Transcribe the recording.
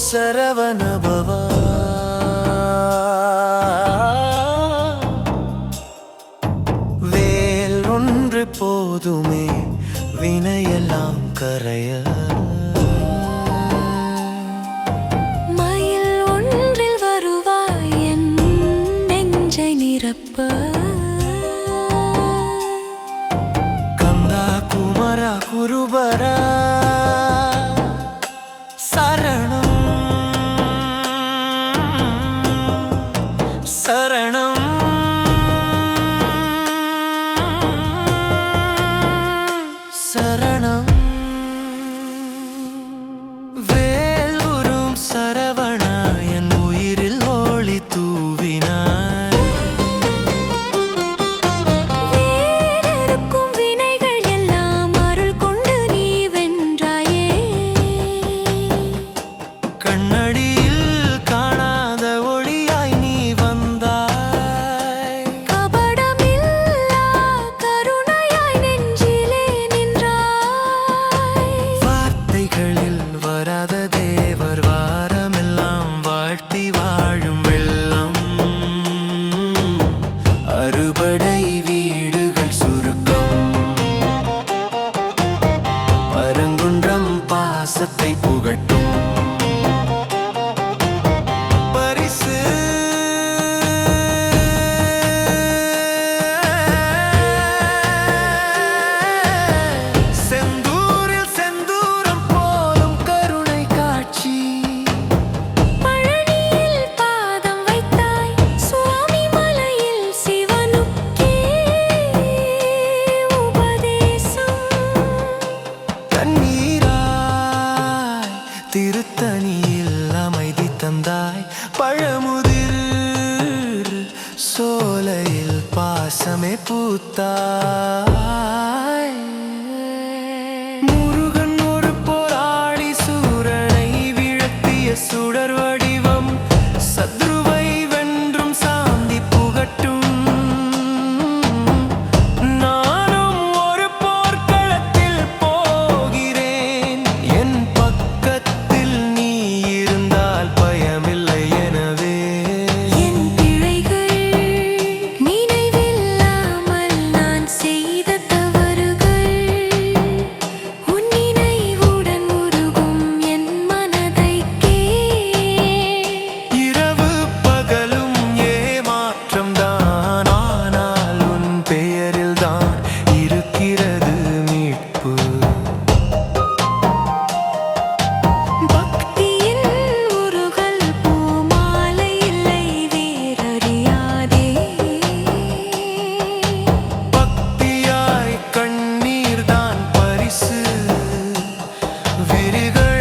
சரவணபவா வேல் ஒன்று போதுமே வினையெல்லாம் கரைய மயில் ஒன்றில் வருவாய் என் நெஞ்சை நிரப்ப கந்தா குமரா குருபரா சரணம் சரணம் வேல்வரும் சரவணா என் உயிரில் ஒளி தூவினாய் வேறெடுக்கும் வினைகள் எல்லாம் அருள் கொண்டு நீ வென்றாயே கண்ணடியில் காணாத ஒளியாய் நீ வந்தாய் கபடமில்லா கருணையாய் நெஞ்சிலே நின்றாய் வார்த்தைகளில் வராத தேவர் வாரமெல்லாம் வாழ்த்தி வாழும் வெள்ளம் அறுபடை வீடுகள் சுருக்கம் பரங்குன்றம் பாசத்தை புகட்டும் பரிசு செந்தூரில் செந்தூரம் போலும் கருணை காட்சி பழனியில் பாதம் வைத்தாய் சுவாமி மலையில் சிவனுக்கே உபதேசம் தண்ணீராய் திருத்தணியில் அமைதி தந்தாய் பழமுதிர் சோலையில் பாசமே பூத்தாய் முருகன் ஒரு போராடி சூரனை வீழ்த்திய சுடர் வடிவம் சத்ருவை வென்றும் சாந்தி புகட்டும் நானும் ஒரு போர்க்களத்தில் போகிறேன் என் பக்கத்தில் நீ இருந்தால் பயமில்லை எனவே என் பிழைகள் நினைவில்லாமல் நான் செய்த தவறுகள் உன் நினைவுடன் உருகும் என் மனதைக்கே இரவு பகலும் ஏமாற்றம் தான் ஆனால் உன் பெயரில் தான் இருக்கிறது மீட்பு பக்தியின் உருகல் பூமாலை இல்லை வேறறியாதே பக்தியாய் கண்ணீர் தான் பரிசு விரிகள்